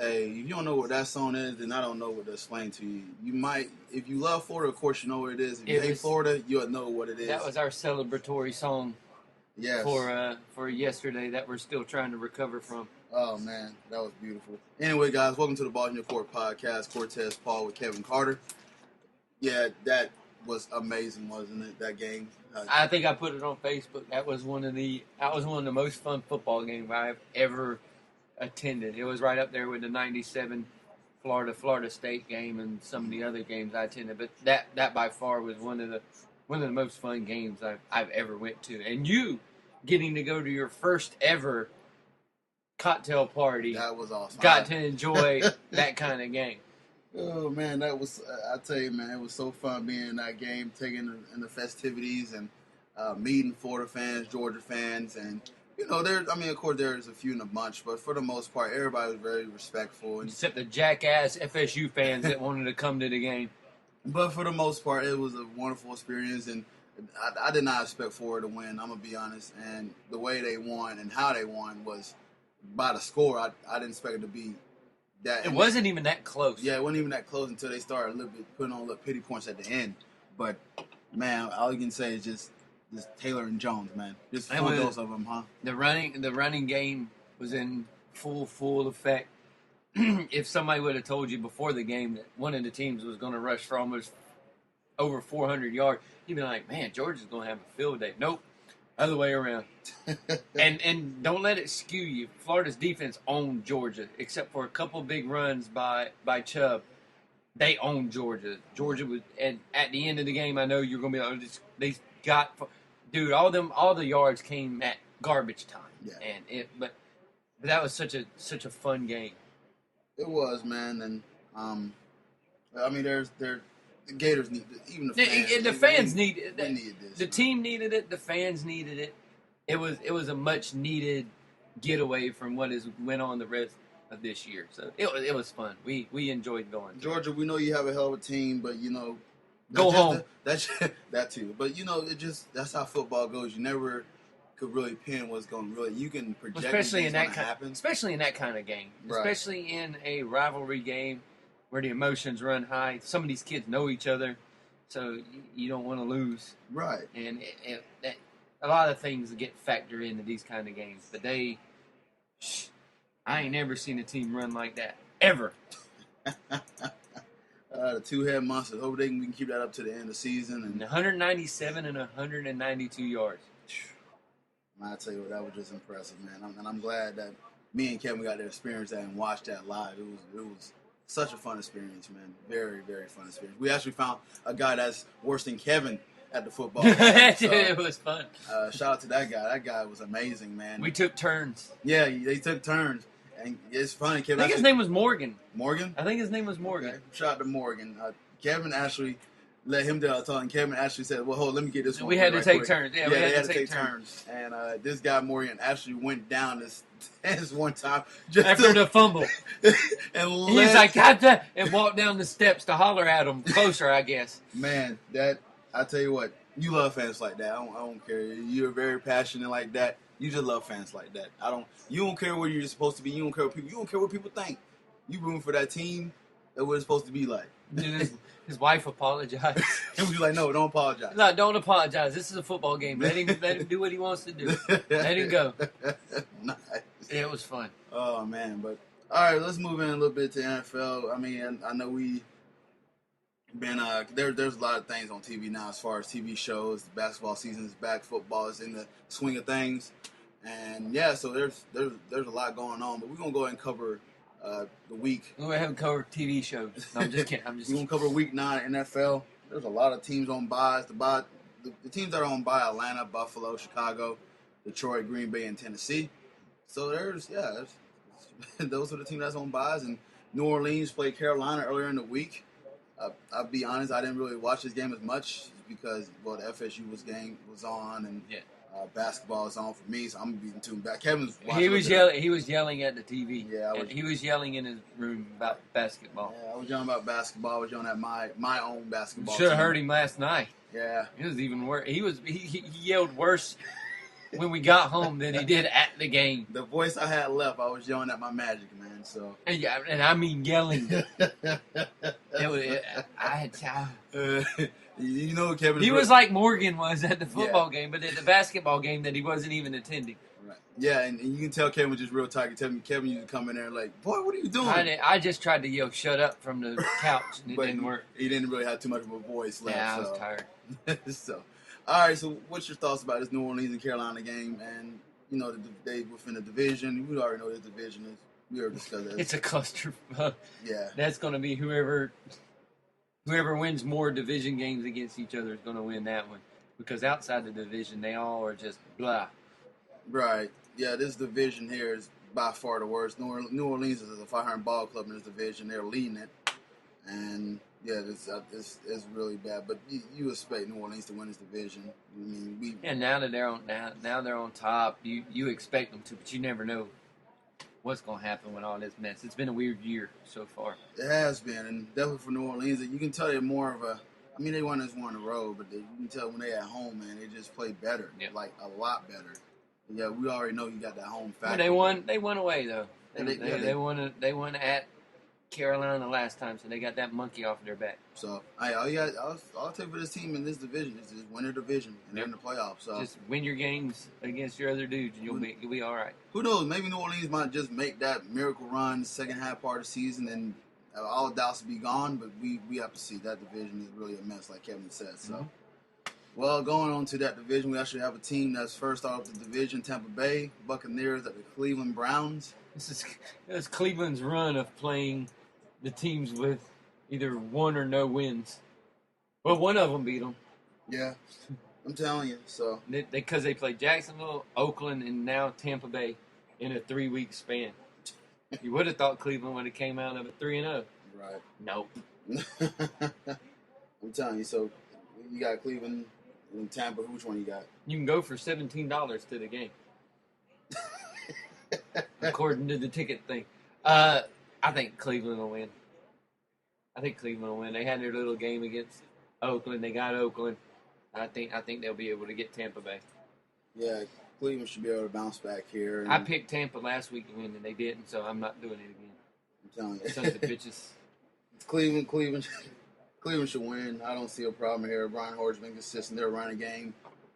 Hey, if you don't know what that song is, then I don't know what to explain to you. You might, if you love Florida, of course you know what it is. If you hate Florida, you'll know what it is. That was our celebratory song. Yes. For yesterday that we're still trying to recover from. Oh man, that was beautiful. Anyway, guys, welcome to the Ball in Your Court podcast. Cortez Paul with Kevin Carter. Yeah, that was amazing, wasn't it? That game. I think I put it on Facebook. That was one of the most fun football games I've ever attended. It was right up there with the '97 Florida State game and some of the other games I attended. But that by far was one of the most fun games I've ever went to. And you getting to go to your first ever cocktail party. That was awesome. Got to enjoy that kind of game. Oh man, that was, I tell you, man, it was so fun being in that game, taking in the festivities and meeting Florida fans, Georgia fans, and of course there's a few in a bunch, but for the most part, everybody was very respectful. Except the jackass FSU fans that wanted to come to the game. But for the most part, it was a wonderful experience, and I did not expect Florida to win, I'm going to be honest, and the way they won and how they won was by the score. I didn't expect it to be that. It wasn't even that close. Yeah, it wasn't even that close until they started a little bit putting on little pity points at the end. But, man, all you can say is just Taylor and Jones, man. Just full dose of them, huh? The running game was in full effect. If somebody would have told you before the game that one of the teams was going to rush for almost over 400 yards, you'd be like, man, Georgia's going to have a field day. Nope. Other way around. and don't let it skew you. Florida's defense owned Georgia, except for a couple big runs by Chubb. They owned Georgia. Georgia was, and at the end of the game, I know you're going to be like, they got, dude, all the yards came at garbage time. Yeah. And but that was such a fun game. It was, man, and I mean, the Gators need it. Even the fans needed this. The team needed it. The fans needed it. It was a much needed getaway from what went on the rest of this year. So it was fun. We enjoyed going. Georgia, we know you have a hell of a team, but go home. That's that too. But that's how football goes. You never could really pin what's going to really. You can project especially in that happen. Especially in that kind of game. Right. Especially in a rivalry game where the emotions run high. Some of these kids know each other, so you don't want to lose. Right. And a lot of things get factored into these kind of games. But I ain't never seen a team run like that ever. The two-head monsters. Hope we can keep that up to the end of the season. And 197 and 192 yards. I tell you what, that was just impressive, man. And I'm glad that me and Kevin got to experience that and watch that live. It was such a fun experience, man. Very, very fun experience. We actually found a guy that's worse than Kevin at the football game. So, it was fun. Shout out to that guy. That guy was amazing, man. We took turns. Yeah, they took turns. And it's funny, Kevin. I think his name was Morgan. Morgan? I think his name was Morgan. Okay. Shout out to Morgan. Kevin actually let him do the talk, and Kevin actually said, well, hold, let me get this one. We had to take quick. turns. Yeah, we had to take turns. And this guy, Morgan, actually went down this one time. Just after the fumble. And he was like, got that, and walked down the steps to holler at him. Closer, I guess. Man, I tell you what, you love fans like that. I don't care. You're very passionate like that. You just love fans like that. You don't care where you're supposed to be. You don't care what people think. You rooting for that team that what it's supposed to be like. His wife apologized. And we like, no, don't apologize. No, don't apologize. This is a football game. Let him do what he wants to do. Let him go. Nice. It was fun. Oh man, but all right, let's move in a little bit to NFL. I mean, I know we been there's a lot of things on TV now as far as TV shows. The basketball season is back. Football is in the swing of things, and yeah, so there's a lot going on. But we're gonna go ahead and cover the week. We haven't covered TV shows. No, I'm just kidding. We're gonna cover week 9 NFL. There's a lot of teams on buys. The teams that are on bye: Atlanta, Buffalo, Chicago, Detroit, Green Bay, and Tennessee. So there's those are the teams that's on buys. And New Orleans played Carolina earlier in the week. I'll be honest, I didn't really watch this game as much because the FSU game was on and basketball is on for me, so I'm being tuned back. Kevin's watching. He was yelling at the TV. Yeah, he was yelling in his room about basketball. Yeah, I was yelling about basketball. I was yelling at my own basketball. Should have heard him last night. Yeah, it was even worse. He yelled worse when we got home than he did at the game. The voice I had left, I was yelling at my Magic, man. So And I mean yelling. You know, Kevin. He was like Morgan was at the football game, but at the basketball game that he wasn't even attending. Right. Yeah, and you can tell Kevin was just real tight. You tell me Kevin used to come in there like, boy, what are you doing? I just tried to yell "shut up" from the couch, and it didn't work. He didn't really have too much of a voice left. Yeah, I was tired. So, all right. So, what's your thoughts about this New Orleans and Carolina game? And you know, they within the division. We already know what the division is. We already discussed that. It's a cluster. Yeah, that's going to be whoever wins more division games against each other is going to win that one. Because outside the division, they all are just blah. Right. Yeah, this division here is by far the worst. New Orleans is a 500 ball club in this division. They're leading it, and yeah, this is really bad. But you expect New Orleans to win this division. I mean, now that they're on now they're on top. You expect them to, but you never know what's going to happen with all this mess. It's been a weird year so far. It has been, and definitely for New Orleans, you can tell they're more of a. I mean, they won this one in a row, but you can tell when they at home, man, they just play better, like a lot better. Yeah, we already know you got that home factor. They won away though. They won at Carolina last time, so they got that monkey off their back. So I'll take for this team in this division is just win their division and they're in the playoffs. So just win your games against your other dudes, and you'll be all right. Who knows? Maybe New Orleans might just make that miracle run second half part of the season, and all doubts will be gone. But we have to see. That division is really a mess, like Kevin said. So. Well, going on to that division, we actually have a team that's first off the division, Tampa Bay Buccaneers at the Cleveland Browns. This is Cleveland's run of playing the teams with either one or no wins. Well, one of them beat them. Yeah, I'm telling you. So because they played Jacksonville, Oakland, and now Tampa Bay in a 3-week span. You would have thought Cleveland would have came out of it 3-0. Right. Nope. I'm telling you. So you got Cleveland. In Tampa, which one you got? You can go for $17 to the game, according to the ticket thing. I think Cleveland will win. They had their little game against Oakland. They got Oakland. I think they'll be able to get Tampa Bay. Yeah, Cleveland should be able to bounce back here. I picked Tampa last week to win, and they didn't, so I'm not doing it again. I'm telling you. Sons of bitches. It's Cleveland. Cleveland should win. I don't see a problem here. Brian Hoyer's been consistent. Their running game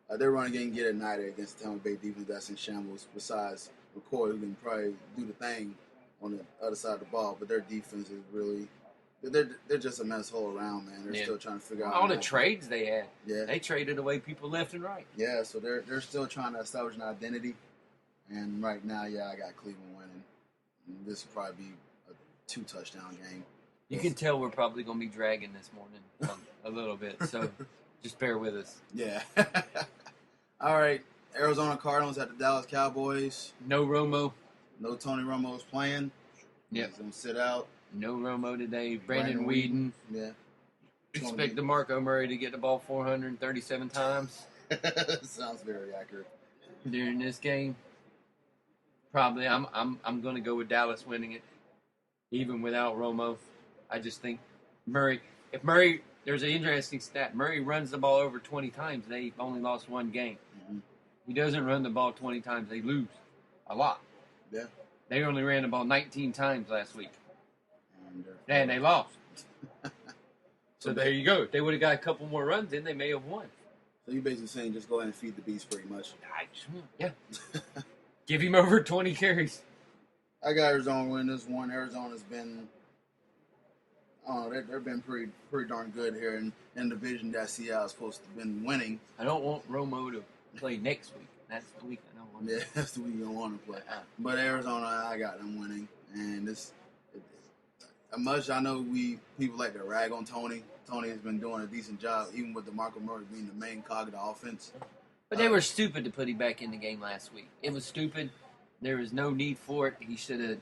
get ignited against the Tampa Bay defense that's in shambles. Besides McCoy, who can probably do the thing on the other side of the ball, but their defense is really they're just a mess all around, man. They're still trying to figure out all the trades they had. Yeah, they traded away people left and right. Yeah, so they're still trying to establish an identity. And right now, I got Cleveland winning. And this will probably be a 2-touchdown game. You can tell we're probably going to be dragging this morning a little bit, so just bear with us. Yeah. All right. Arizona Cardinals at the Dallas Cowboys. No Romo. No Tony Romo's playing. Yep. He's going to sit out. No Romo today. Brandon Weeden. Yeah. Expect DeMarco Murray to get the ball 437 times. Sounds very accurate. During this game. Probably. I'm going to go with Dallas winning it, even without Romo. I just think if Murray, there's an interesting stat. Murray runs the ball over 20 times. They've only lost one game. Mm-hmm. He doesn't run the ball 20 times. They lose a lot. Yeah. They only ran the ball 19 times last week. And they lost. So there you go. If they would have got a couple more runs in, they may have won. So you're basically saying just go ahead and feed the beast pretty much. Yeah. Give him over 20 carries. I got Arizona win this one. Arizona's been... they've been pretty darn good here in the division that Seattle's supposed to have been winning. I don't want Romo to play next week. That's the week I don't want to play. Yeah, that's the week you don't want to play. But Arizona, I got them winning. And as much I know people like to rag on Tony. Tony has been doing a decent job, even with DeMarco Murray being the main cog of the offense. But they were stupid to put him back in the game last week. It was stupid. There was no need for it. He shouldn't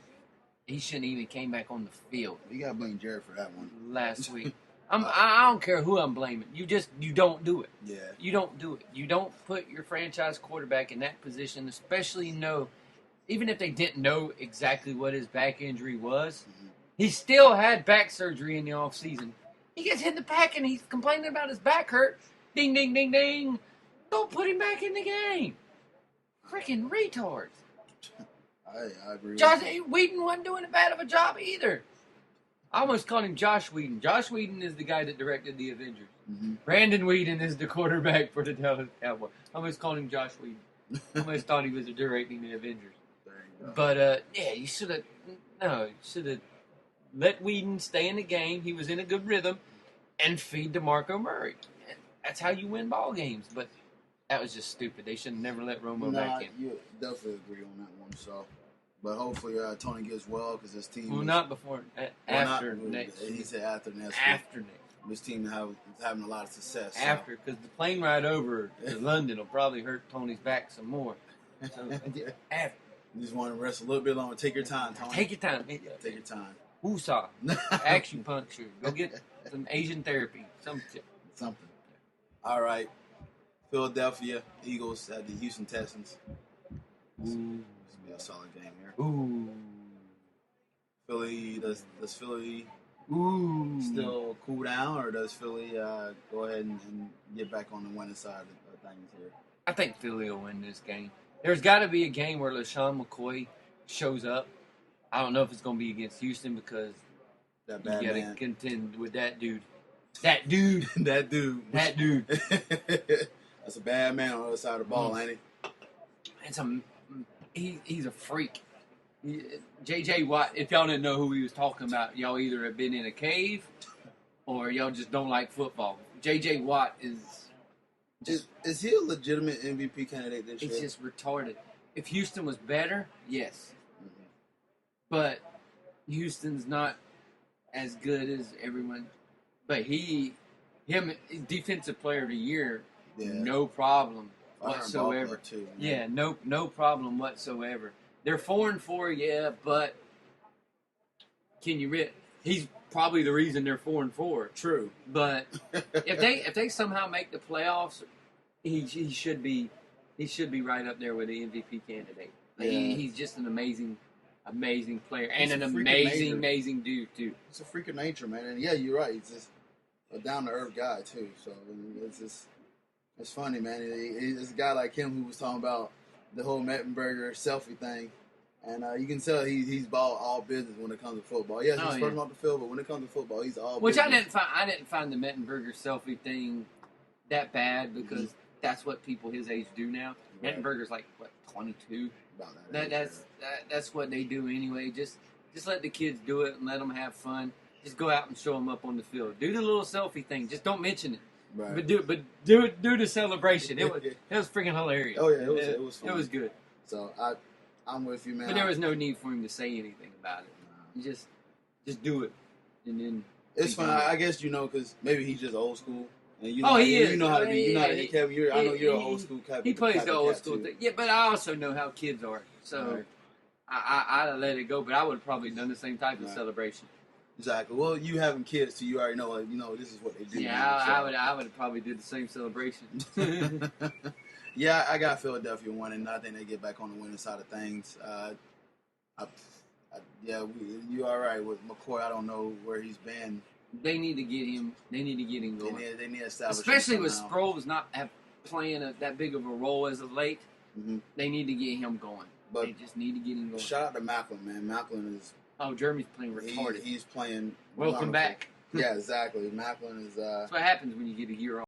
even came back on the field. You got to blame Jared for that one. Last week. I don't care who I'm blaming. You don't do it. Yeah. You don't do it. You don't put your franchise quarterback in that position, especially even if they didn't know exactly what his back injury was. Mm-hmm. He still had back surgery in the offseason. He gets hit in the back and he's complaining about his back hurt. Ding, ding, ding, ding. Don't put him back in the game. freaking retards. I agree. Josh with you. Whedon wasn't doing a bad of a job either. I almost called him Josh Whedon. Josh Whedon is the guy that directed the Avengers. Mm-hmm. Brandon Whedon is the quarterback for the Dallas Cowboys. I almost called him Josh Whedon. I almost thought he was directing the Avengers. There you go. But yeah, you should have let Whedon stay in the game. He was in a good rhythm, and feed DeMarco Murray. That's how you win ball games. But that was just stupid. They should have never let Romo back in. You definitely agree on that one. So, but hopefully Tony gets well because this team. Well, not before, after not, next. He said after next. After next. This team is having a lot of success. After, because the plane ride over to London will probably hurt Tony's back some more. So, after. You just want to rest a little bit longer. Take your time, Tony. Take your time. Yeah, take your time. Woosah. Acupuncture. Go get some Asian therapy. Something. All right. Philadelphia Eagles at the Houston Texans. Ooh. This will be a solid game here. Ooh. Philly, does Philly Ooh. still cool down, or does Philly go ahead and get back on the winning side of things here? I think Philly will win this game. There's got to be a game where LaShawn McCoy shows up. I don't know if it's going to be against Houston because That you bad got to man. contend with that dude. That dude. That dude. That dude. That's a bad man on the other side of the ball, ain't he? He's a freak. J.J. Watt, if y'all didn't know who he was talking about, y'all either have been in a cave or y'all just don't like football. J.J. Watt Is he a legitimate MVP candidate this year? it's just retarded. If Houston was better, yes. Mhm. But Houston's not as good as everyone. But him, defensive player of the year, Yeah. no problem I heard whatsoever. Ball too, man. Yeah, no problem whatsoever. They're 4-4, yeah, but can you he's probably the reason they're 4-4. True. But if they somehow make the playoffs, he should be right up there with the MVP candidate. Yeah. He's just an amazing player and He's an a freak of nature. amazing dude too. It's a freak of nature, man. And yeah, you're right. He's just a down to earth guy too. So it's funny, man. It's a guy like him who was talking about the whole Mettenberger selfie thing, and you can tell he's all business when it comes to football. Yes, he's first off the field, but when it comes to football, he's all Which business. I didn't find the Mettenberger selfie thing that bad because that's what people his age do now. Right. Mettenberger's like what 22. About that. That's what they do anyway. Just let the kids do it and let them have fun. Just go out and show them up on the field. Do the little selfie thing. Just don't mention it. Right. But do the celebration. It was freaking hilarious. Oh yeah, it was fun. It was good. So I'm with you, man. But there was no need for him to say anything about it. You just do it, and then It's fun. I guess because maybe he's just old school. And he is. You know how to be. You know how to be Kevin. I know you're an old school Kevin. He plays the old school thing. Yeah, but I also know how kids are. So right. I let it go. But I would have probably done the same type of celebration. Exactly. Well, you having kids, so you already know. This is what they do. Yeah, I would have probably did the same celebration. Yeah, I got Philadelphia winning. I think they get back on the winning side of things. You all right with McCoy? I don't know where he's been. They need to get him. They need to get him going. They need to establish, especially with Sproles not playing that big of a role as of late. Mm-hmm. They need to get him going. But they just need to get him going. Shout out to Macklin, man. Macklin is. Oh, Jeremy's playing retarded. He's playing. Welcome wonderful. back. Yeah, exactly. Macklin is. That's what happens when you get a year off.